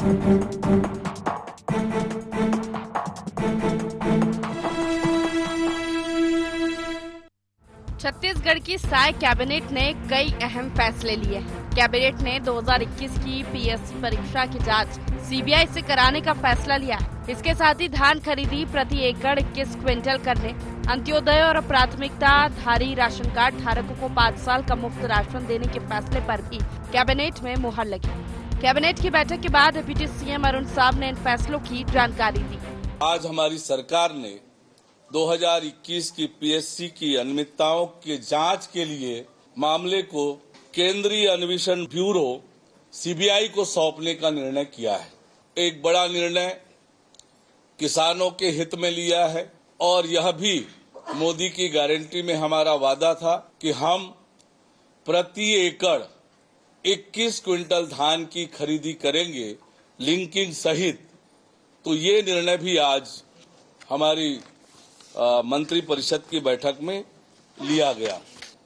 छत्तीसगढ़ की साय कैबिनेट ने कई अहम फैसले लिए हैं। कैबिनेट ने 2021 की पीएससी परीक्षा की जांच सीबीआई से कराने का फैसला लिया है। इसके साथ ही धान खरीदी प्रति एकड़ 21 क्विंटल करने, अंत्योदय और प्राथमिकता धारी राशन कार्ड धारकों को 5 साल का मुफ्त राशन देने के फैसले पर भी कैबिनेट में मुहर लगी। कैबिनेट की बैठक के बाद डिप्टी सीएम अरुण साव ने इन फैसलों की जानकारी दी। आज हमारी सरकार ने 2021 की पीएससी की अनियमितताओं की जांच के लिए मामले को केंद्रीय अन्वेषण ब्यूरो सीबीआई को सौंपने का निर्णय किया है। एक बड़ा निर्णय किसानों के हित में लिया है और यह भी मोदी की गारंटी में हमारा वादा था कि हम प्रति एकड़ 21 क्विंटल धान की खरीदी करेंगे लिंकिंग सहित। तो ये निर्णय भी आज हमारी मंत्री परिषद की बैठक में लिया गया।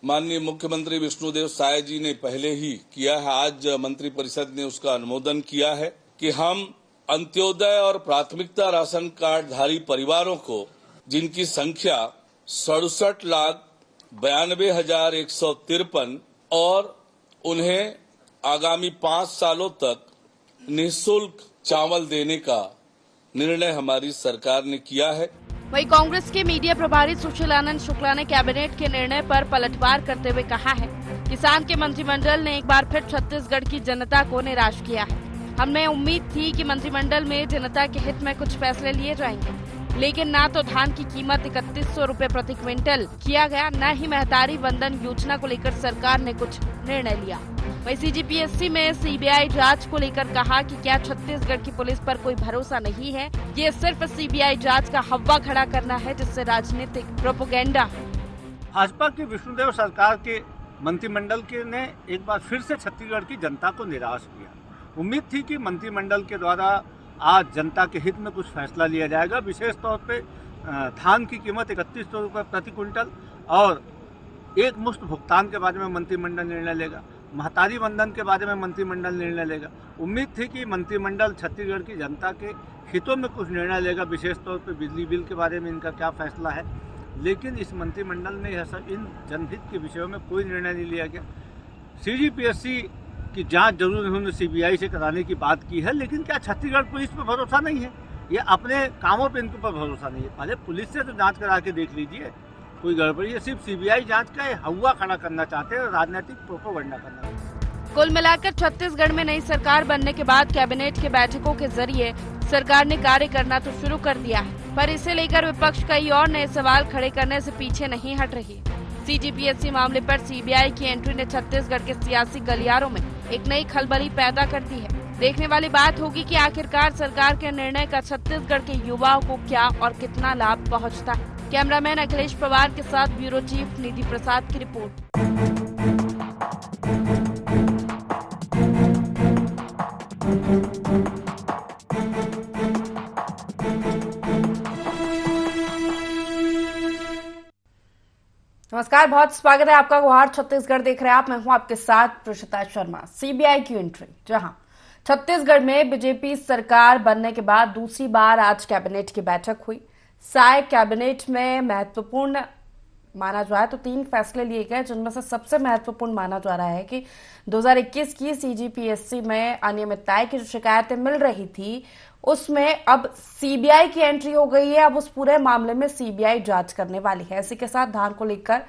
माननीय मुख्यमंत्री विष्णुदेव साय जी ने पहले ही किया है, आज मंत्री परिषद ने उसका अनुमोदन किया है कि हम अंत्योदय और प्राथमिकता राशन कार्ड धारी परिवारों को, जिनकी संख्या 67,92,153 और उन्हें आगामी 5 सालों तक निःशुल्क चावल देने का निर्णय हमारी सरकार ने किया है। वहीं कांग्रेस के मीडिया प्रभारी सुशील आनंद शुक्ला ने कैबिनेट के निर्णय पर पलटवार करते हुए कहा है, किसान के मंत्रिमंडल ने एक बार फिर छत्तीसगढ़ की जनता को निराश किया है। हमें उम्मीद थी कि मंत्रिमंडल में जनता के हित में कुछ फैसले लिए जाएंगे, लेकिन न तो धान की कीमत 3100 रुपए प्रति क्विंटल किया गया, न ही महतारी वंदन योजना को लेकर सरकार ने कुछ निर्णय लिया। वहीं सीजीपीएससी में सीबीआई जांच को लेकर कहा कि क्या छत्तीसगढ़ की पुलिस पर कोई भरोसा नहीं है, ये सिर्फ सीबीआई जांच का हव्वा खड़ा करना है, जिससे राजनीतिक प्रोपेगेंडा। भाजपा की विष्णुदेव सरकार के मंत्रिमंडल के ने एक बार फिर से छत्तीसगढ़ की जनता को निराश किया। उम्मीद थी कि मंत्रिमंडल के द्वारा आज जनता के हित में कुछ फैसला लिया जाएगा। विशेष तौर पे धान की कीमत 3100 रुपये प्रति क्विंटल और एक मुश्त भुगतान के बारे में मंत्रिमंडल निर्णय लेगा। महतारी वंदन के बारे में मंत्रिमंडल निर्णय लेगा। उम्मीद थी कि मंत्रिमंडल छत्तीसगढ़ की जनता के हितों में कुछ निर्णय लेगा। विशेष तौर पे बिजली बिल के बारे में इनका क्या फैसला है, लेकिन इस मंत्रिमंडल ने इन जनहित के विषयों में कोई निर्णय नहीं लिया गया। सीजीपीएससी की जांच जरूर उन्होंने सीबीआई से कराने की बात की है, लेकिन क्या छत्तीसगढ़ पुलिस पर भरोसा नहीं है? ये अपने कामों पे इनके ऊपर भरोसा नहीं है। पहले पुलिस से तो जांच करा के देख लीजिए, कोई गड़बड़ी है। सिर्फ सीबीआई जांच का हवा खड़ा करना चाहते हैं और राजनीतिक प्रोपेगेंडा करना चाहते हैं। कुल मिलाकर छत्तीसगढ़ में नई सरकार बनने के बाद कैबिनेट के बैठकों के जरिए सरकार ने कार्य करना तो शुरू कर दिया है, पर इसे लेकर विपक्ष कई और नए सवाल खड़े करने से पीछे नहीं हट रही। सीजीपीएससी मामले पर सीबीआई की एंट्री ने छत्तीसगढ़ के सियासी गलियारों में एक नई खलबली पैदा कर दी है। देखने वाली बात होगी कि आखिरकार सरकार के निर्णय का छत्तीसगढ़ के युवाओं को क्या और कितना लाभ पहुंचता है। कैमरामैन अखिलेश पवार के साथ ब्यूरो चीफ निधि प्रसाद की रिपोर्ट। नमस्कार, बहुत स्वागत है आपका। गुहार छत्तीसगढ़ देख रहे हैं आप। मैं हूं आपके साथ प्रीशिता शर्मा। सीबीआई की एंट्री, जहां छत्तीसगढ़ में बीजेपी सरकार बनने के बाद दूसरी बार आज कैबिनेट की बैठक हुई। साय कैबिनेट में महत्वपूर्ण माना जा रहा है तो 3 फैसले लिए गए, जिनमें से सबसे महत्वपूर्ण माना जा रहा है कि 2021 की सीजीपीएससी में अनियमितताएं की जो शिकायतें मिल रही थी, उसमें अब सीबीआई की एंट्री हो गई है। अब उस पूरे मामले में सीबीआई जांच करने वाली है। इसी के साथ धान को लेकर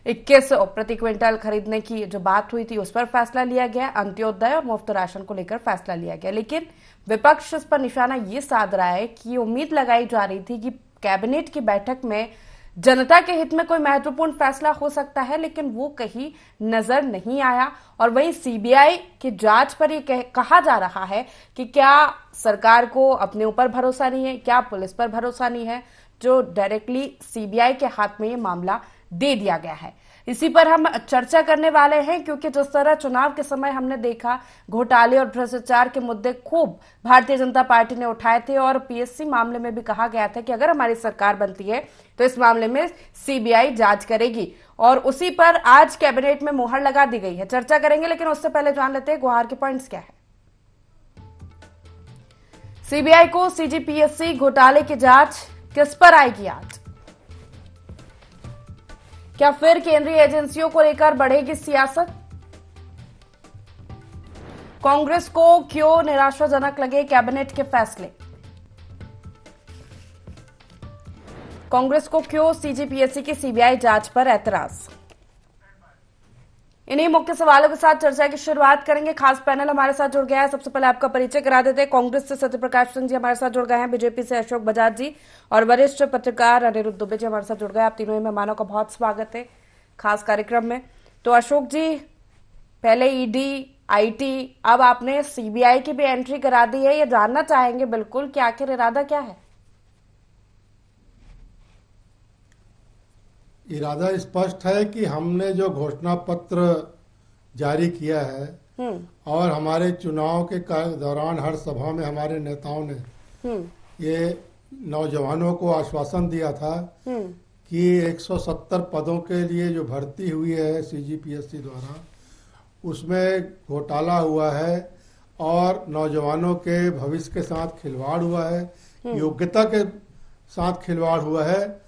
21 प्रति क्विंटल खरीदने की जो बात हुई थी, उस पर फैसला लिया गया। अंत्योदय और मुफ्त राशन को लेकर फैसला लिया गया, लेकिन विपक्ष इस पर निशाना ये साध रहा है कि उम्मीद लगाई जा रही थी कि कैबिनेट की बैठक में जनता के हित में कोई महत्वपूर्ण फैसला हो सकता है, लेकिन वो कहीं नजर नहीं आया। और वहीं सीबीआई की जांच पर ये कहा जा रहा है कि क्या सरकार को अपने ऊपर भरोसा नहीं है, क्या पुलिस पर भरोसा नहीं है, जो डायरेक्टली सीबीआई के हाथ में ये मामला दे दिया गया है। इसी पर हम चर्चा करने वाले हैं, क्योंकि जिस तरह चुनाव के समय हमने देखा घोटाले और भ्रष्टाचार के मुद्दे खूब भारतीय जनता पार्टी ने उठाए थे, और पीएससी मामले में भी कहा गया था कि अगर हमारी सरकार बनती है तो इस मामले में सीबीआई जांच करेगी, और उसी पर आज कैबिनेट में मुहर लगा दी गई है। चर्चा करेंगे, लेकिन उससे पहले जान लेते हैं गुहार के पॉइंट्स क्या है। सीबीआई को सीजीपीएससी घोटाले की जांच किस पर आएगी आज? क्या फिर केंद्रीय एजेंसियों को लेकर बढ़ेगी सियासत? कांग्रेस को क्यों निराशाजनक लगे कैबिनेट के फैसले? कांग्रेस को क्यों सीजीपीएससी की सीबीआई जांच पर ऐतराज? इन्हीं मुख्य सवालों के साथ चर्चा की शुरुआत करेंगे। खास पैनल हमारे साथ जुड़ गया है। सबसे पहले आपका परिचय करा देते हैं। कांग्रेस से सत्यप्रकाश सिंह जी हमारे साथ जुड़ गए हैं, बीजेपी से अशोक बजाज जी और वरिष्ठ पत्रकार अनिरुद्ध दुबे जी हमारे साथ जुड़ गए। आप तीनों ही मेहमानों का बहुत स्वागत है खास कार्यक्रम में। तो अशोक जी, पहले ईडी, आईटी, अब आपने सीबीआई की भी एंट्री करा दी है। ये जानना चाहेंगे बिल्कुल कि आखिर इरादा क्या है? इरादा स्पष्ट है कि हमने जो घोषणा पत्र जारी किया है और हमारे चुनाव के दौरान हर सभा में हमारे नेताओं ने ये नौजवानों को आश्वासन दिया था कि 170 पदों के लिए जो भर्ती हुई है सीजीपीएससी द्वारा, उसमें घोटाला हुआ है और नौजवानों के भविष्य के साथ खिलवाड़ हुआ है, योग्यता के साथ खिलवाड़ हुआ है।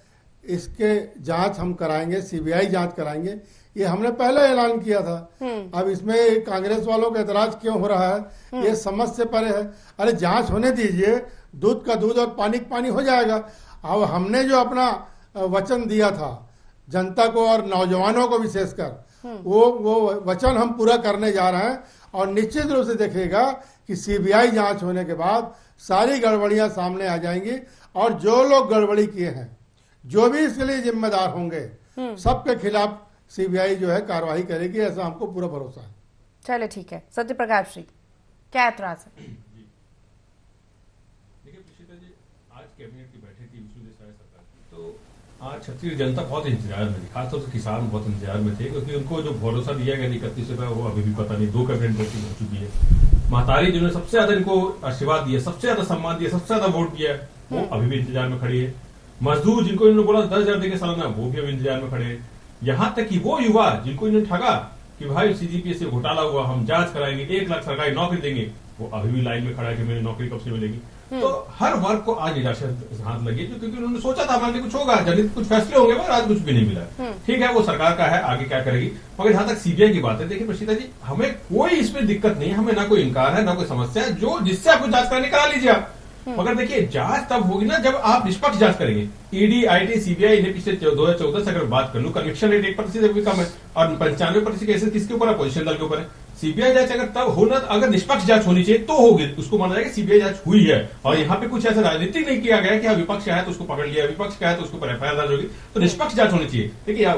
इसके जांच हम कराएंगे, सीबीआई जांच कराएंगे, ये हमने पहले ऐलान किया था। अब इसमें कांग्रेस वालों का एतराज क्यों हो रहा है, ये समझ से परे है। अरे जांच होने दीजिए, दूध का दूध और पानी का पानी हो जाएगा। अब हमने जो अपना वचन दिया था जनता को और नौजवानों को विशेषकर, वो वचन हम पूरा करने जा रहे हैं और निश्चित रूप से देखिएगा कि सीबीआई जांच होने के बाद सारी गड़बड़ियां सामने आ जाएंगी और जो लोग गड़बड़ी किए हैं, जो भी इसके लिए जिम्मेदार होंगे, सबके खिलाफ सीबीआई जो है कार्रवाई करेगी, ऐसा हमको पूरा भरोसा है। चलिए ठीक है। सत्यप्रकाश जी, क्या ऐतराज है? देखिए प्रीशिता जी, आज कैबिनेट की बैठक थी विष्णुदेव साय सरकार की, तो आज छत्तीसगढ़ जनता बहुत इंतजार में थी, खासतौर से किसान बहुत इंतजार में थे, क्योंकि उनको जो भरोसा दिया गया 31 रुपए वो अभी भी पता नहीं। 2 कैबिनेट बैठक हो चुकी है। महतारी जिन्होंने सबसे ज्यादा इनको आशीर्वाद दिया, सबसे ज्यादा सम्मान दिया, सबसे ज्यादा वोट दिया, वो अभी भी इंतजार में खड़ी है। मजदूर जिनको इन्होंने बोला 10,000 देंगे सालाना, वो भी अब इंतजार में खड़े हैं। यहाँ तक कि वो युवा जिनको इन्होंने ठगा कि भाई सीजीपीएससी घोटाला हुआ, हम जांच कराएंगे, 1 लाख सरकारी नौकरी देंगे, वो अभी भी लाइन में खड़ा है कि मेरी नौकरी कब से मिलेगी। तो हर वर्ग को आज निराशा हाथ लगी, क्योंकि उन्होंने सोचा था हमारे कुछ होगा, जनहित कुछ फैसले होंगे, पर आज कुछ भी नहीं मिला। ठीक है, वो सरकार का है, आगे क्या करेगी। मगर जहां तक सीबीआई की बात है, देखिए प्रशीता जी, हमें कोई इसमें दिक्कत नहीं है, हमें ना कोई इनकार है, ना कोई समस्या है। जो जिससे आपको जांच कराने करा लीजिए आप। मगर देखिए, जांच तब होगी ना जब आप निष्पक्ष जांच करेंगे। ईडी, आईटी, सीबीआई ने पिछले 2014 से अगर बात कर लूं, कन्विक्शन रेट 1% भी कम है और 95% केसेस किसके ऊपर है? अपोजिशन दल के ऊपर है। सीबीआई जांच अगर तब होना, अगर निष्पक्ष जांच होनी चाहिए तो होगी, उसको माना जाएगा सीबीआई जांच हुई है। और यहाँ पे कुछ ऐसा राजनीतिक नहीं किया गया कि विपक्ष का है तो उसको पकड़ लिया, विपक्ष का है तो उसके ऊपर एफआईआर दर्ज होगी। तो निष्पक्ष जांच होनी चाहिए। देखिए,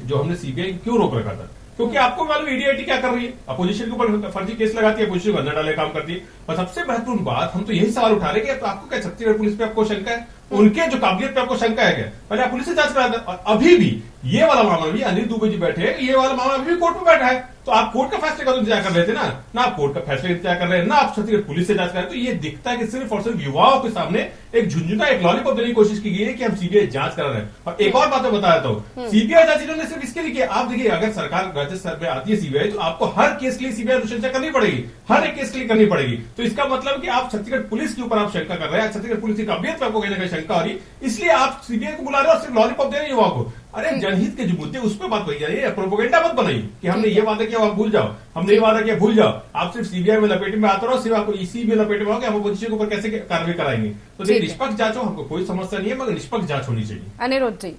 जो हमने सीबीआई क्यों रोक रखा था, क्योंकि आपको मालूम ईडी आईटी क्या कर रही है, अपोजिशन के ऊपर फर्जी केस लगाती है, अपोजिशन को अंदर डाले काम करती है। और सबसे महत्वपूर्ण बात, हम तो यही सवाल उठा रहे हैं कि आपको क्या छत्तीसगढ़ पुलिस पे आपको शंका है, उनके जो काबिलियत पे आपको शंका है क्या? पहले आप पुलिस से जांच करा दें। और अभी भी ये वाला मामला भी, अनिल दुबे जी बैठे हैं, ये वाला मामला अभी भी कोर्ट में बैठा है। तो आप कोर्ट का फैसले का तो इंतजार कर रहे थे ना आप कोर्ट का फैसले इंतजार कर रहे हैं, ना आप छत्तीसगढ़ पुलिस से जांच कर रहे हैं। तो ये दिखता है कि सिर्फ और सिर्फ युवाओं के सामने एक झुंझुना, एक लॉलीपॉप देने की कोशिश की गई है कि हम सीबीआई जांच करा रहे हैं। और एक और बात मैं बता देता हूं, सीबीआई जांच इन्होंने सिर्फ इसके लिए किया। आप देखिए, अगर सरकार राज्य स्तर पर आती है सीबीआई, तो आपको हर केस के लिए सीबीआई अनुशंसा करनी पड़ेगी, हर एक केस के लिए करनी पड़ेगी। तो इसका मतलब कि आप छत्तीसगढ़ पुलिस के ऊपर आप शंका कर रहे हैं, छत्तीसगढ़ पुलिस की काबिलियत पर आपको कहीं ना कहीं शंका हो रही, इसलिए आप सीबीआई को बुला रहे हो और सिर्फ लॉलीपॉप दे रहे हैं युवाओं को। अरे जनहित के जो मुद्दे उस पर बात वही जाइए, प्रोपोगेंडा मत बनाइए कि हमने ये वादा किया, आप भूल जाओ, हमने ये वादा किया, भूल जाओ। आप सिर्फ सीबीआई में लपेटे में आते रहो, सिर्फ आपको इसी में लपेटे में आओ कि हम अपोजिशन के ऊपर कैसे कार्रवाई कराएंगे। तो देखिए, निष्पक्ष जांच हो, हमको कोई समस्या नहीं है, मगर निष्पक्ष जांच होनी चाहिए। अनिरुद्ध जी,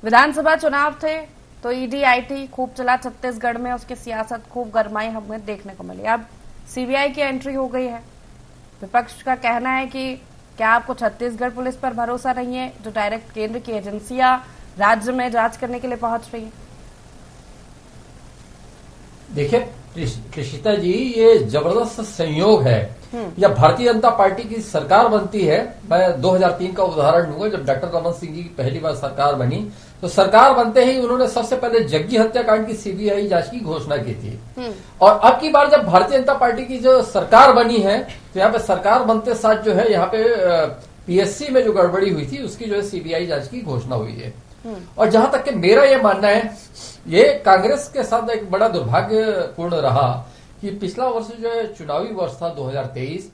विधानसभा चुनाव थे तो ईडी आईटी खूब चला छत्तीसगढ़ में, उसकी सियासत खूब गरमाई हमें देखने को मिली। अब सीबीआई की एंट्री हो गई है। विपक्ष का कहना है कि क्या आपको छत्तीसगढ़ पुलिस पर भरोसा नहीं है, जो डायरेक्ट केंद्र की एजेंसियां राज्य में जांच करने के लिए पहुंच रही है? देखिए प्रीशिता जी, ये जबरदस्त संयोग है। या भारतीय जनता पार्टी की सरकार बनती है, मैं 2003 का उदाहरण लूंगा, जब डॉक्टर रमन सिंह जी की पहली बार सरकार बनी, तो सरकार बनते ही उन्होंने सबसे पहले जग्गी हत्याकांड की सीबीआई जांच की घोषणा की थी। और अब की बार जब भारतीय जनता पार्टी की जो सरकार बनी है, तो यहाँ पे सरकार बनते साथ जो है, यहाँ पे पीएससी में जो गड़बड़ी हुई थी उसकी जो है सीबीआई जांच की घोषणा हुई है। और जहां तक कि मेरा ये मानना है, ये कांग्रेस के साथ एक बड़ा दुर्भाग्यपूर्ण रहा कि पिछला वर्ष जो है चुनावी वर्ष था 2023,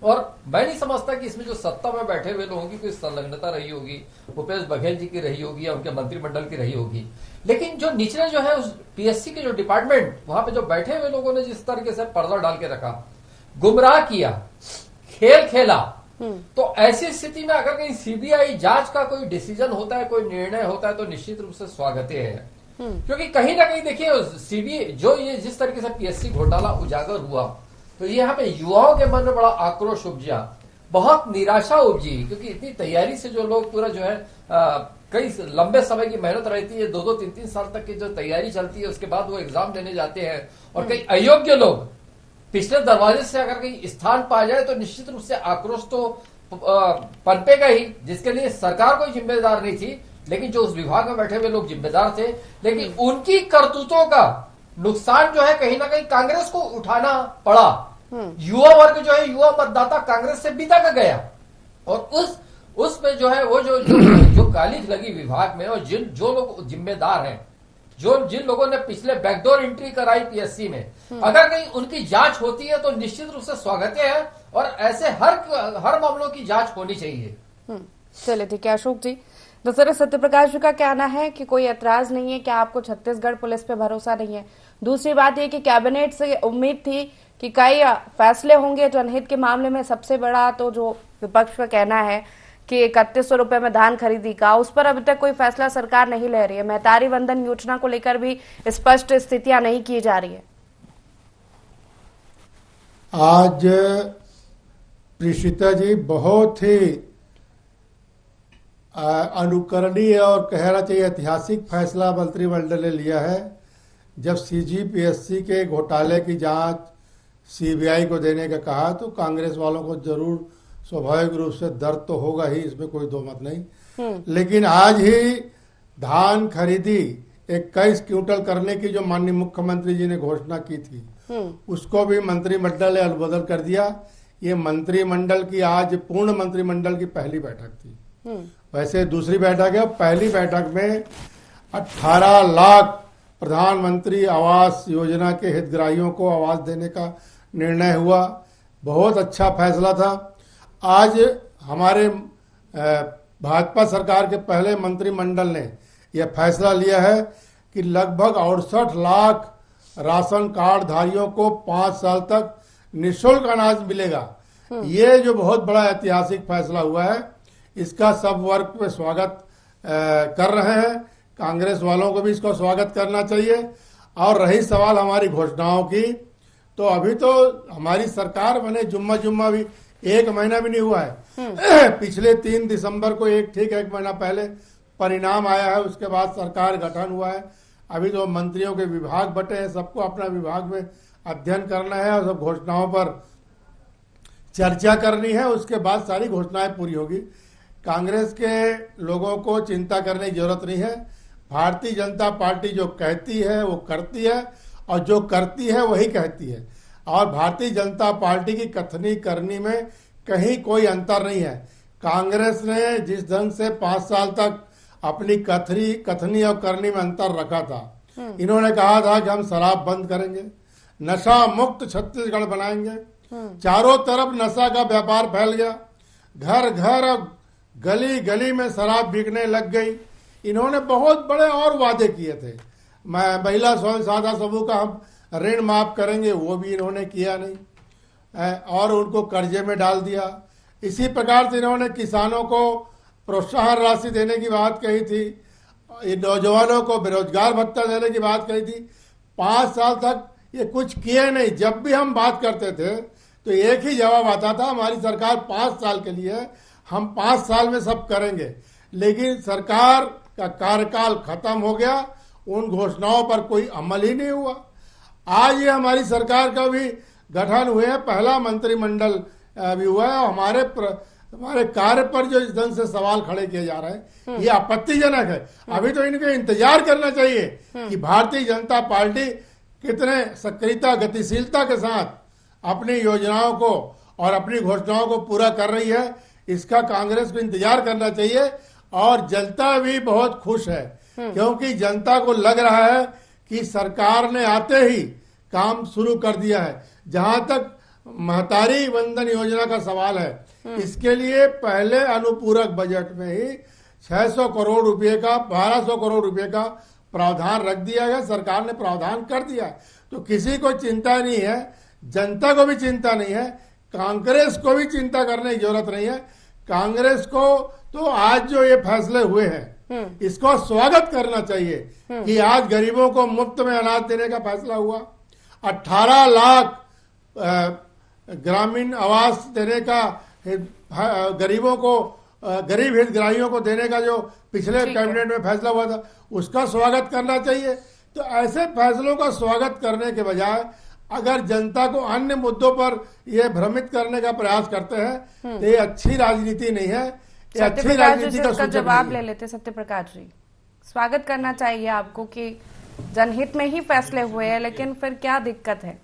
और मैं नहीं समझता कि इसमें जो सत्ता में बैठे हुए लोगों की कोई संलग्नता रही होगी, भूपेश बघेल जी की रही होगी या उनके मंत्रिमंडल की रही होगी, लेकिन जो निचले जो है उस पीएससी के जो डिपार्टमेंट, वहां पे जो बैठे हुए लोगों ने जिस तरीके से पर्दा डाल के रखा, गुमराह किया, खेल खेला, तो ऐसी स्थिति में अगर कहीं सीबीआई जांच का कोई डिसीजन होता है, कोई निर्णय होता है, तो निश्चित रूप से स्वागत है। क्योंकि कहीं ना कहीं देखिए सीबीआई जो ये जिस तरीके से पीएससी घोटाला उजागर हुआ, तो यहाँ पे युवाओं के मन में बड़ा आक्रोश उपजा, बहुत निराशा उपजी, क्योंकि इतनी तैयारी से जो लोग पूरा जो है कई लंबे समय की मेहनत रहती है, 2-2, 3-3 साल तक की जो तैयारी चलती है, उसके बाद वो एग्जाम देने जाते हैं, और कई अयोग्य लोग पिछले दरवाजे से अगर कहीं स्थान पा जाए तो निश्चित रूप से आक्रोश तो पनपेगा ही, जिसके लिए सरकार कोई जिम्मेदार नहीं थी, लेकिन जो उस विभाग में बैठे हुए लोग जिम्मेदार थे। लेकिन उनकी करतूतों का नुकसान जो है कहीं ना कहीं कांग्रेस को उठाना पड़ा। युवा वर्ग जो है, युवा मतदाता कांग्रेस से बिदा का गया, और उसमें जो है वो जो गालिज लगी विभाग में, और जो लोग जिम्मेदार हैं, जिन लोगों ने पिछले बैकडोर एंट्री कराई पीएससी में, अगर कहीं उनकी जांच होती है तो निश्चित रूप से स्वागत है, और ऐसे हर मामलों की जांच होनी चाहिए। चलिए ठीक है अशोक जी। दूसरे सत्यप्रकाश जी का कहना है कि कोई एतराज नहीं है, क्या आपको छत्तीसगढ़ पुलिस पे भरोसा नहीं है? दूसरी बात यह कि कैबिनेट से उम्मीद थी कि कई फैसले होंगे जनहित के मामले में। सबसे बड़ा तो जो विपक्ष का कहना है कि 3100 रुपए में धान खरीदी का, उस पर अभी तक कोई फैसला सरकार नहीं ले रही है। महतारी वंदन योजना को लेकर भी स्पष्ट स्थितियां नहीं की जा रही है। आज प्रीषिता जी बहुत ही अनुकरणीय और कहना चाहिए ऐतिहासिक फैसला मंत्रिमंडल ने लिया है, जब सीजीपीएससी के घोटाले की जांच सीबीआई को देने का कहा, तो कांग्रेस वालों को जरूर स्वाभाविक रूप से दर्द तो होगा ही, इसमें कोई दो मत नहीं। लेकिन आज ही धान खरीदी 21 क्विंटल करने की जो माननीय मुख्यमंत्री जी ने घोषणा की थी, उसको भी मंत्रिमंडल ने अनुमोदन कर दिया। ये मंत्रिमंडल की आज पूर्ण मंत्रिमंडल की पहली बैठक थी। वैसे दूसरी बैठक है। पहली बैठक में 18 लाख प्रधानमंत्री आवास योजना के हितग्राहियों को आवास देने का निर्णय हुआ। बहुत अच्छा फैसला था। आज हमारे भाजपा सरकार के पहले मंत्रिमंडल ने यह फैसला लिया है कि लगभग 68 लाख राशन कार्ड धारियों को 5 साल तक निःशुल्क अनाज मिलेगा। ये जो बहुत बड़ा ऐतिहासिक फैसला हुआ है, इसका सब वर्ग में स्वागत कर रहे हैं। कांग्रेस वालों को भी इसको स्वागत करना चाहिए। और रही सवाल हमारी घोषणाओं की, तो अभी तो हमारी सरकार बने जुम्मा भी 1 महीना भी नहीं हुआ है। पिछले 3 दिसंबर को एक महीना पहले परिणाम आया है, उसके बाद सरकार गठन हुआ है। अभी तो मंत्रियों के विभाग बटे हैं, सबको अपना विभाग में अध्ययन करना है और सब घोषणाओं पर चर्चा करनी है, उसके बाद सारी घोषणाएं पूरी होगी। कांग्रेस के लोगों को चिंता करने की जरूरत नहीं है। भारतीय जनता पार्टी जो कहती है वो करती है, और जो करती है वही कहती है। और भारतीय जनता पार्टी की कथनी करनी में कहीं कोई अंतर नहीं है। कांग्रेस ने जिस ढंग से 5 साल तक अपनी कथनी और करनी में अंतर रखा था, इन्होंने कहा था कि हम शराब बंद करेंगे, नशा मुक्त छत्तीसगढ़ बनाएंगे। चारों तरफ नशा का व्यापार फैल गया, घर घर गली गली में शराब बिकने लग गई। इन्होंने बहुत बड़े और वादे किए थे। महिला स्वयं सहायता समूह का हम ऋण माफ करेंगे, वो भी इन्होंने किया नहीं, और उनको कर्जे में डाल दिया। इसी प्रकार से इन्होंने किसानों को प्रोत्साहन राशि देने की बात कही थी, नौजवानों को बेरोजगार भत्ता देने की बात कही थी। 5 साल तक ये कुछ किए नहीं। जब भी हम बात करते थे तो एक ही जवाब आता था, हमारी सरकार 5 साल के लिए, हम 5 साल में सब करेंगे। लेकिन सरकार का कार्यकाल खत्म हो गया, उन घोषणाओं पर कोई अमल ही नहीं हुआ। आज ये हमारी सरकार का भी गठन हुए हैं, पहला मंत्रिमंडल भी हुआ है। हमारे कार्य पर जो इस ढंग से सवाल खड़े किए जा रहे हैं, ये आपत्तिजनक है। अभी तो इनको इंतजार करना चाहिए कि भारतीय जनता पार्टी कितने सक्रियता गतिशीलता के साथ अपनी योजनाओं को और अपनी घोषणाओं को पूरा कर रही है। इसका कांग्रेस को इंतजार करना चाहिए। और जनता भी बहुत खुश है, क्योंकि जनता को लग रहा है कि सरकार ने आते ही काम शुरू कर दिया है। जहां तक महतारी वंदन योजना का सवाल है। इसके लिए पहले अनुपूरक बजट में ही 600 करोड़ रुपए का 1200 करोड़ रुपए का प्रावधान रख दिया गया, सरकार ने प्रावधान कर दिया है। तो किसी को चिंता नहीं है, जनता को भी चिंता नहीं है, कांग्रेस को भी चिंता करने की जरूरत नहीं है। कांग्रेस को तो आज जो ये फैसले हुए हैं इसको स्वागत करना चाहिए कि आज गरीबों को मुफ्त में अनाज देने का फैसला हुआ, 18 लाख ग्रामीण आवास देने का, गरीबों को, गरीब हितग्राहियों को देने का जो पिछले कैबिनेट में फैसला हुआ था उसका स्वागत करना चाहिए। तो ऐसे फैसलों का स्वागत करने के बजाय अगर जनता को अन्य मुद्दों पर ये भ्रमित करने का प्रयास करते हैं तो ये अच्छी राजनीति नहीं है, ये अच्छी राजनीति का सूचक जवाब नहीं ले है। लेते सत्यप्रकाश जी, स्वागत करना चाहिए आपको कि जनहित में ही फैसले हुए हैं, लेकिन फिर क्या दिक्कत है?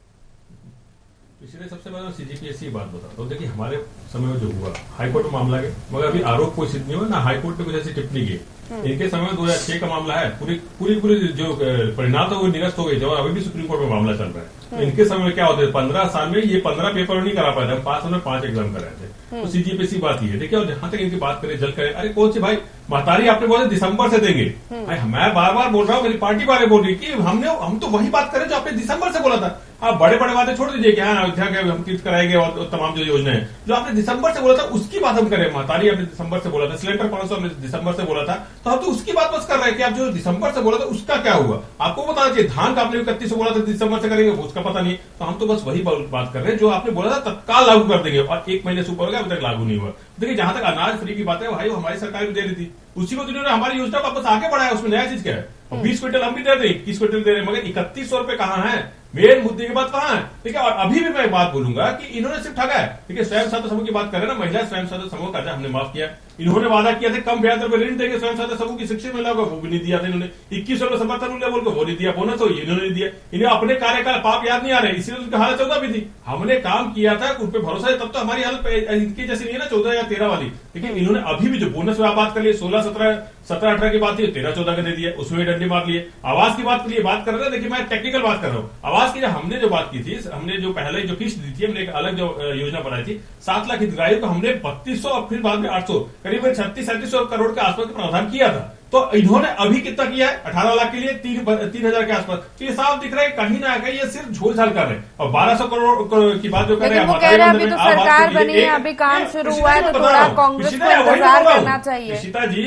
पिछले सबसे पहले सीजीपीएससी बात बताता हूँ। देखिए हमारे समय में जो हुआ हाईकोर्ट में मामला गया, मगर अभी आरोप कोई सिद्ध नहीं हुआ, ना हाईकोर्ट ने कुछ ऐसी टिप्पणी की। इनके समय में 2006 का मामला है, पूरी जो परिणाम था वो निरस्त हो गई थे और अभी भी सुप्रीम कोर्ट में मामला चल रहा है। इनके समय में क्या होता है, 15 साल में ये 15 पेपर नहीं करा पाए थे, हम 5 साल में 5 एग्जाम कराए थे। तो सीजीपीएससी बात ही है। देखिए, और जहां तक इनकी बात करें जल्द करें, अरे कौन सी भाई महतारी आपने बोला दिसंबर से देंगे, भाई मैं बार बार बोल रहा हूँ, मेरी पार्टी वाले बोल रही कि हम तो वही बात करें जो आपने दिसंबर से बोला था। आप बड़े बड़े बातें छोड़ दीजिए कि हाँ अयोध्या के हम तीर्थ कराएंगे और तमाम जो योजना है जो आपने दिसंबर से बोला था उसकी बात हम करें। महतारी आपने दिसंबर से बोला था, सिलेंडर 500 हमने दिसंबर से बोला था, तो हम तो उसकी बात बस कर रहे हैं कि आप जो दिसंबर से बोला था उसका क्या हुआ। आपको बताना चाहिए, धान का आपने 31 से बोला था दिसंबर से करेंगे, उसका पता नहीं। तो हम तो बस वही बात कर रहे हैं जो आपने बोला था तत्काल लागू कर देंगे, और 1 महीने से ऊपर हो गया अभी तक लागू नहीं हुआ। देखिए, जहां तक अनाज फ्री की बात है भाई, वो हमारी सरकार भी दे रही थी, उसी को जिन्होंने हमारी योजना वापस आगे बढ़ाया, उसमें नया चीज क्या है। 20 क्विंटल हम भी दे रहे हैं, 21 क्विंटल दे रहे हैं, मगर 3100 रुपए कहाँ है, मेन मुद्दे की बात कहाँ है। ठीक है, और अभी भी मैं बात बोलूंगा कि इन्होंने सिर्फ ठगा है। ठीक है, स्वयं सहायता समूह की बात कर रहे हैं ना, महिला स्वयं सहायता समूह कर्जा हमने माफ किया। इन्होंने वादा किया था कम ब्याज दर पर ऋण देंगे स्वयं सहायता समूह की शिक्षित महिलाओं को, वो भी नहीं दिया था इन्होंने। 2100 रुपए समर्थन मूल्य बोल के वो नहीं दिया, बोनस हो इन्होंने नहीं दिया। इन्हें अपने कार्यकाल पाप याद नहीं आ रहे, इसीलिए उनकी हालत 14 भी थी। हमने काम किया था, उन पर भरोसा है, तब तो हमारी हालत इनकी जैसी नहीं है ना 14 या 13 वाली। ठीक है, इन्होंने अभी भी जो बोनस में बात कर ली 16, 17, 18 की बात थी, 13, 14 के दे दिए, उसमें डंडे मार लिए। आवास की बात के लिए बात कर रहे हैं, देखिए मैं टेक्निकल बात कर रहा हूँ। आवास की हमने जो बात की थी, हमने जो पहले जो किस्त दी थी, हमने एक अलग जो योजना बनाई थी 7 लाख हितग्राहियों को, हमने 3200 और फिर बाद में 800 करीब 36-3700 करोड़ के आसपास का प्रावधान किया था। तो इन्होंने अभी कितना किया है, 18 लाख के लिए 3,000 के आसपास। तो ये साफ दिख रहा है कहीं ना कहीं ये सिर्फ झोल झाल कर रहे हैं। और 1200 करोड़ की बात जो कर रहे हैं, अभी तो सरकार बनी है, अभी काम शुरू हुआ है, तो थोड़ा कांग्रेस को इंतजार करना चाहिए। निशिता जी,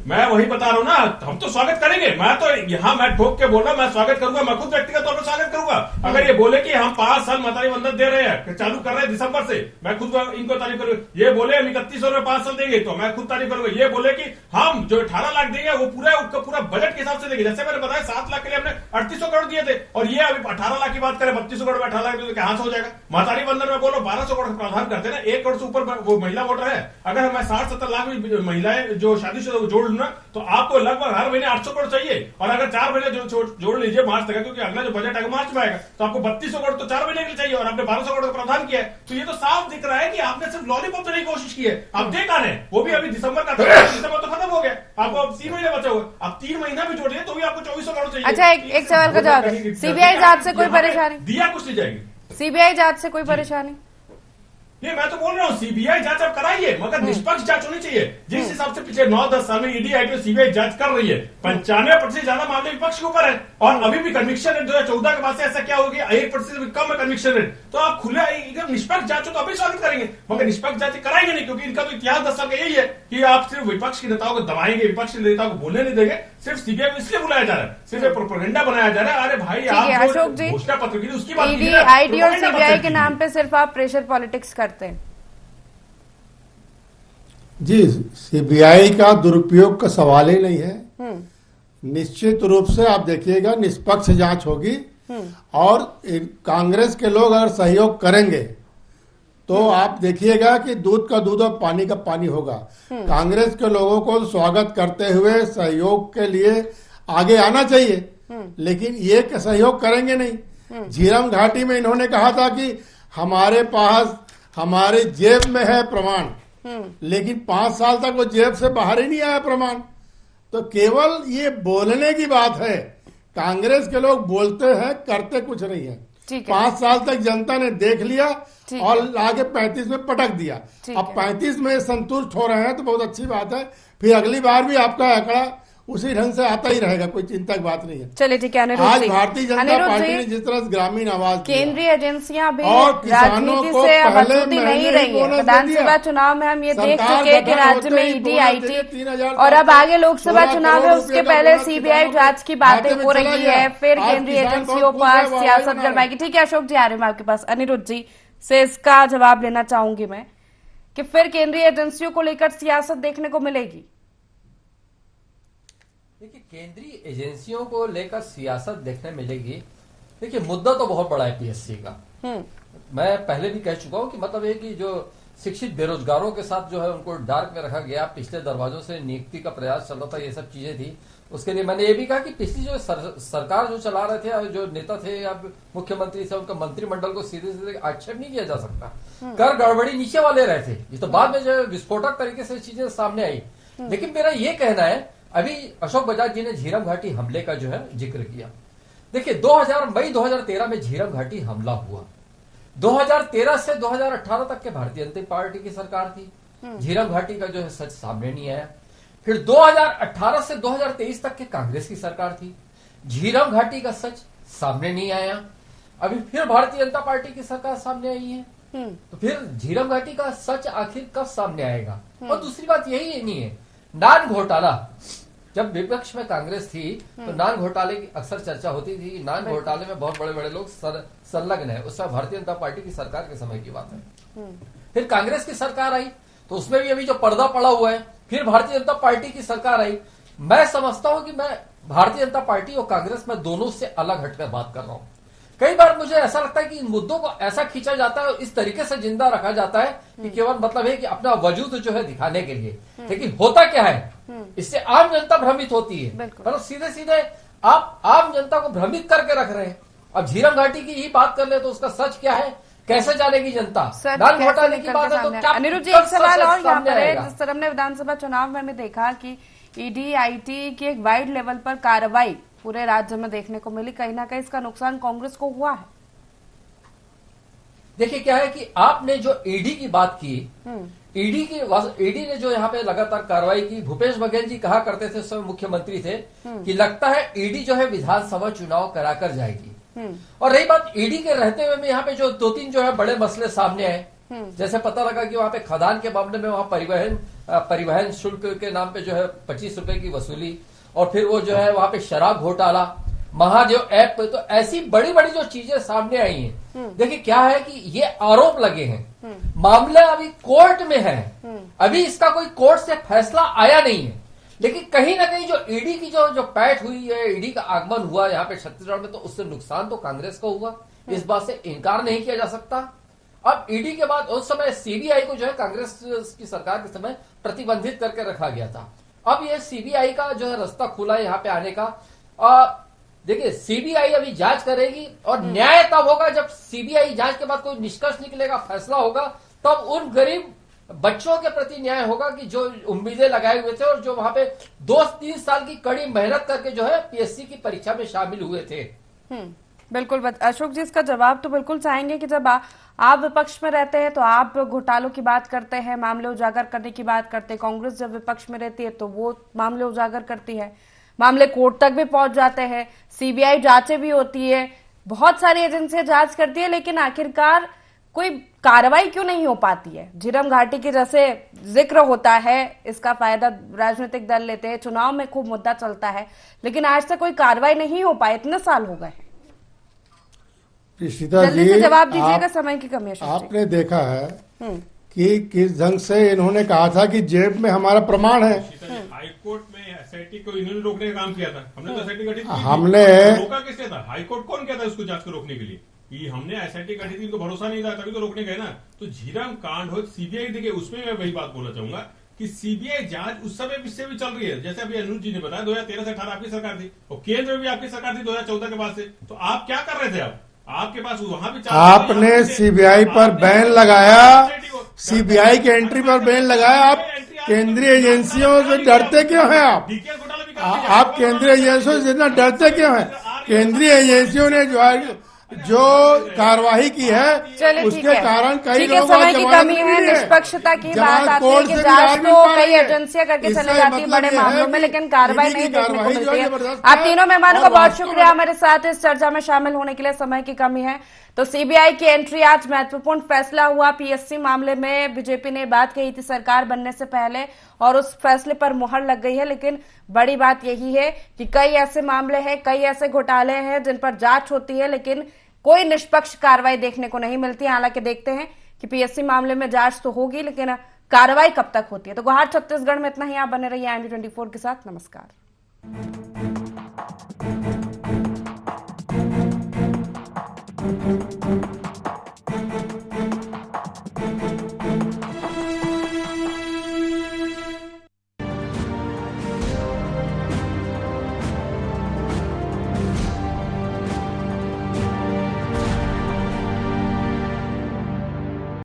मैं वही बता रहा हूँ ना, हम तो स्वागत करेंगे। मैं तो यहाँ मैं ठोक के बोल रहा हूँ, मैं स्वागत करूंगा, मैं खुद व्यक्तिगत तौर पर स्वागत करूंगा। अगर ये बोले कि हम 5 साल महतारी वंदन दे रहे हैं, चालू कर रहे हैं दिसंबर से, मैं खुद इनको तारीफ करूंगा। ये बोले हम 3100 रुपए 5 साल देंगे, तो मैं खुद तारीफ करूंगा। ये बोले कि हम जो 18 लाख देंगे वो पूरा बजट के हिसाब से देंगे, जैसे मैंने बताया 7 लाख के लिए हमने 3800 करोड़ दिए थे, और ये अभी 18 लाख की बात करें, 3200 करोड़ में 18 लाख तो कहां से हो जाएगा। महतारी वंदन में बोलो 1200 करोड़ का प्रावधान करते हैं ना, 1 करोड़ से ऊपर वो महिला वोटर है। अगर मैं 60-70 लाख में महिलाएं जो शादीशुदा जोड़ लूं ना, तो आपको लगभग हर महीने 800 करोड़ चाहिए। और अगर 4 महीने जोड़ लीजिए मार्च तक, क्योंकि अगला जो बजट आएगा मार्च में आएगा, तो आपको 3200 करोड़ तो 4 महीने के लिए चाहिए, और आपने 1200 करोड़ का प्रावधान किया है। तो ये तो साफ दिख रहा है कि आपने सिर्फ लॉलीपॉप देने की कोशिश की है। आप दे कहां है, वो भी अभी दिसंबर का, दिसंबर तो खत्म हो गया, आपको अब 3 महीने बचे हुए, अब 3 महीना भी जोड़िए तो भी आपको 2400 करोड़ चाहिए। अच्छा, एक सवाल का जवाब, सीबीआई जांच से कोई परेशानी? दिया कुछ नहीं जाएगी सीबीआई जांच से कोई परेशानी? ये मैं तो बोल रहा हूँ, सीबीआई जांच आप कराइए, मगर निष्पक्ष जांच होनी चाहिए। जिस हिसाब से पिछले 9-10 साल में ईडी आई सीबीआई जांच कर रही है, 95% से ज्यादा मामले विपक्ष के ऊपर है, और अभी भी कन्विक्शन रेट 2014 के बाद से ऐसा क्या हो गया, 1% से भी कम है कन्विक्शन रेट। तो आप खुले एकदम निष्पक्ष जांच हो तो अभी स्वागत करेंगे, मगर निष्पक्ष जांच कराएंगे नहीं, क्योंकि इनका तो इतिहास 10 साल का यही है कि आप सिर्फ विपक्ष के नेताओं को दबाएंगे, विपक्ष के नेताओं को बोलने नहीं देंगे। सिर्फ सीबीआई को इसलिए बुलाया जा रहा है, सिर्फ प्रोपेगेंडा बनाया जा रहा है। अरे भाई, आप अशोक जी, घोषणा पत्र की उसकी बात ईडी, आईडी और सीबीआई के नाम पे सिर्फ आप प्रेशर पॉलिटिक्स करते हैं। जी, सीबीआई का दुरुपयोग का सवाल ही नहीं है। निश्चित रूप से आप देखिएगा निष्पक्ष जांच होगी, और कांग्रेस के लोग अगर सहयोग करेंगे तो आप देखिएगा कि दूध का दूध और पानी का पानी होगा। कांग्रेस के लोगों को स्वागत करते हुए सहयोग के लिए आगे आना चाहिए, लेकिन ये सहयोग करेंगे नहीं। झीरम घाटी में इन्होंने कहा था कि हमारे पास हमारे जेब में है प्रमाण, लेकिन 5 साल तक वो जेब से बाहर ही नहीं आया प्रमाण। तो केवल ये बोलने की बात है, कांग्रेस के लोग बोलते हैं, करते कुछ नहीं है। ठीक है। 5 साल तक जनता ने देख लिया ठीक और आगे 35 में पटक दिया। ठीक अब है। 35 में संतुष्ट हो रहे हैं तो बहुत अच्छी बात है, फिर अगली बार भी आपका आंकड़ा उसी ढंग से आता ही रहेगा, कोई चिंता की बात नहीं है। चलिए ठीक है अनिरुद्ध आज जी। भारतीय जनता अनिरुद्ध पार्टी जी, ने जिस तरह से ग्रामीण आवास दिया, केंद्रीय एजेंसियां भी और किसानों राजनीति को से अब पहले अछूती नहीं महीने रही है। बोनस दे विधानसभा दिया। चुनाव में हम ये देख सरकार चुके हैं कि गठन राज्य होते में ही ईडी, बोनस आईटी देके 3,000 और अब आगे लोकसभा 16 चुनाव है, करोड़ उसके रुपए का पहले बोनस सीबीआई किसानों जांच की के बातें खाते में हो चला रही गया। है, फिर आज केंद्रीय किसान एजेंसियों बहुत खुश है, पर वो सियासत आवाज गरमाएगी। ठीक है अशोक जी, आ रही हूँ आपके पास। अनिरुद्ध जी से इसका जवाब लेना चाहूंगी मैं कि फिर केंद्रीय एजेंसियों को लेकर सियासत देखने को मिलेगी। देखिए, केंद्रीय एजेंसियों को लेकर सियासत देखने मिलेगी। देखिए, मुद्दा तो बहुत बड़ा है पीएससी का। मैं पहले भी कह चुका हूं कि मतलब ये कि जो शिक्षित बेरोजगारों के साथ जो है उनको डार्क में रखा गया, पिछले दरवाजों से नियुक्ति का प्रयास चल रहा था, ये सब चीजें थी। उसके लिए मैंने ये भी कहा कि पिछली जो सरकार जो चला रहे थे और जो नेता थे या मुख्यमंत्री थे, उनका मंत्रिमंडल को सीधे सीधे आक्षेप नहीं किया जा सकता। कर गड़बड़ी नीचे वाले रहे थे, ये तो बाद में जो विस्फोटक तरीके से चीजें सामने आई। लेकिन मेरा ये कहना है, अभी अशोक बजाज जी ने झीरम घाटी हमले का जो है जिक्र किया। देखिए, मई 2013 में झीरम घाटी हमला हुआ। 2013 से 2018 तक के भारतीय जनता पार्टी की सरकार थी। झीरम घाटी का जो है सच सामने नहीं आया। फिर 2018 से 2023 तक के कांग्रेस की सरकार थी, झीरम घाटी का सच सामने नहीं आया। अभी फिर भारतीय जनता पार्टी की सरकार सामने आई है, तो फिर झीरम घाटी का सच आखिर कब सामने आएगा? और दूसरी बात यही नहीं है, नान घोटाला, जब विपक्ष में कांग्रेस थी तो नान घोटाले की अक्सर चर्चा होती थी। नान घोटाले में बहुत बड़े बड़े लोग संलग्न है। उस समय भारतीय जनता पार्टी की सरकार के समय की बात है। फिर कांग्रेस की सरकार आई तो उसमें भी अभी जो पर्दा पड़ा हुआ है। फिर भारतीय जनता पार्टी की सरकार आई। मैं समझता हूं कि मैं भारतीय जनता पार्टी और कांग्रेस में दोनों से अलग हटकर बात कर रहा हूं। कई बार मुझे ऐसा लगता है कि इन मुद्दों को ऐसा खींचा जाता है और इस तरीके से जिंदा रखा जाता है कि केवल मतलब है कि अपना वजूद जो है दिखाने के लिए। लेकिन होता क्या है, इससे आम जनता भ्रमित होती है। मतलब सीधे सीधे आप आम जनता को भ्रमित करके रख रहे हैं। अब झीरम घाटी की ही बात कर ले तो उसका सच क्या है, कैसे जानेगी जनता? नान घोटाले की बात है तो क्या? अनिरुद्ध जी, एक सवाल और यहाँ पर है। जिस तरह हमने विधानसभा चुनाव में हमें देखा कि ईडी, आईटी की एक वाइड लेवल पर कार्रवाई पूरे राज्य में देखने को मिली, कहीं ना कहीं इसका नुकसान कांग्रेस को हुआ है। देखिए, क्या है कि आपने जो ईडी की बात की, ईडी ने जो यहाँ पे लगातार कार्रवाई की। भूपेश बघेल जी कहा करते थे, उस समय मुख्यमंत्री थे, कि लगता है ईडी जो है विधानसभा चुनाव कराकर जाएगी। और रही बात ईडी के रहते हुए में यहाँ पे जो 2-3 जो है बड़े मसले सामने आए। जैसे पता लगा कि वहां पे खदान के मामले में वहां परिवहन शुल्क के नाम पे जो है 25 रुपए की वसूली, और फिर वो जो है वहां पे शराब घोटाला, महादेव ऐप पे, तो ऐसी बड़ी बड़ी जो चीजें सामने आई हैं। देखिए, क्या है कि ये आरोप लगे हैं, मामला अभी कोर्ट में है, अभी इसका कोई कोर्ट से फैसला आया नहीं है। लेकिन कहीं ना कहीं जो ईडी की जो पैठ हुई है, ईडी का आगमन हुआ यहाँ पे छत्तीसगढ़ में, तो उससे नुकसान तो कांग्रेस को हुआ, इस बात से इनकार नहीं किया जा सकता। अब ईडी के बाद उस समय सीबीआई को जो है कांग्रेस की सरकार के समय प्रतिबंधित करके रखा गया था। अब ये सीबीआई का जो है रास्ता खुला है यहाँ पे आने का। देखिए, सीबीआई अभी जांच करेगी और न्याय तब होगा जब सीबीआई जांच के बाद कोई निष्कर्ष निकलेगा, फैसला होगा, तब उन गरीब बच्चों के प्रति न्याय होगा कि जो उम्मीदें लगाए हुए थे और जो वहां पे 2-3 साल की कड़ी मेहनत करके जो है पीएससी की परीक्षा में शामिल हुए थे। बिल्कुल अशोक जी, इसका जवाब तो बिल्कुल चाहेंगे कि जब आप विपक्ष में रहते हैं तो आप घोटालों की बात करते हैं, मामले उजागर करने की बात करते हैं। कांग्रेस जब विपक्ष में रहती है तो वो मामले उजागर करती है, मामले कोर्ट तक भी पहुंच जाते हैं, सीबीआई जांचें भी होती है, बहुत सारी एजेंसियां जांच करती है, लेकिन आखिरकार कोई कार्रवाई क्यों नहीं हो पाती है? झीरम घाटी के जैसे जिक्र होता है, इसका फायदा राजनीतिक दल लेते हैं, चुनाव में खूब मुद्दा चलता है, लेकिन आज तक कोई कार्रवाई नहीं हो पाए, इतने साल हो गए। जल्दी से जवाब दीजिएगा, समय की कमी है। आपने देखा है कि किस ढंग से इन्होंने कहा था कि जेब में हमारा प्रमाण है। हाईकोर्ट में एसआईटी को इन्होंने रोकने का काम किया था। हमने तो एसआईटी गठित हमने रोका किसने था? हाईकोर्ट कौन किया था उसको जांच को रोकने के लिए? कि हमने एसआईटी गठित की, इनको भरोसा नहीं था, तभी तो रोकने गए ना। तो झीरम कांड हो, सीबीआई, देखिए उसमें मैं वही बात बोलना चाहूंगा कि सीबीआई जांच उस समय से भी चल रही है। जैसे अभी अनुज जी ने बताया 2013 से 18 आपकी सरकार थी और केंद्र में भी आपकी सरकार थी 2014 के बाद से। तो आप क्या कर रहे थे? आपके पास वहां भी आपने सीबीआई पर बैन लगाया, सीबीआई के एंट्री पर बैन लगाया। आप केंद्रीय एजेंसियों से डरते क्यों हैं? आप केंद्रीय एजेंसियों से इतना डरते क्यों हैं? केंद्रीय एजेंसियों ने जो है जो कार्यवाही की है चलिए ठीक उसके है, कारण कई ठीक है, लोगों को समय की जमानत कमी है, मिली निष्पक्षता की जमानत बात आती है कोर्ट कि से जांच भी तो मिल पा कई रही है। एजेंसियां करके इससे चली जाती है मतलब बड़े ये है मामलों में, कि लेकिन कार्रवाई ईडी की नहीं देखने को कार्रवाई जो मिलती है। जबरदस्त आप है तीनों मेहमानों और को बहुत वास्तव में शुक्रिया हमारे साथ इस चर्चा में शामिल होने के लिए। समय की कमी है तो सीबीआई की एंट्री, आज महत्वपूर्ण फैसला हुआ पीएससी मामले में। बीजेपी ने बात कही थी सरकार बनने से पहले और उस फैसले पर मुहर लग गई है, लेकिन बड़ी बात यही है कि कई ऐसे मामले हैं, कई ऐसे घोटाले हैं जिन पर जांच होती है लेकिन कोई निष्पक्ष कार्रवाई देखने को नहीं मिलती। हालांकि देखते हैं कि पीएससी मामले में जांच तो होगी लेकिन कार्रवाई कब तक होती है। तो गुहार छत्तीसगढ़ में इतना ही। आप बने रहिए IND24 के साथ। नमस्कार।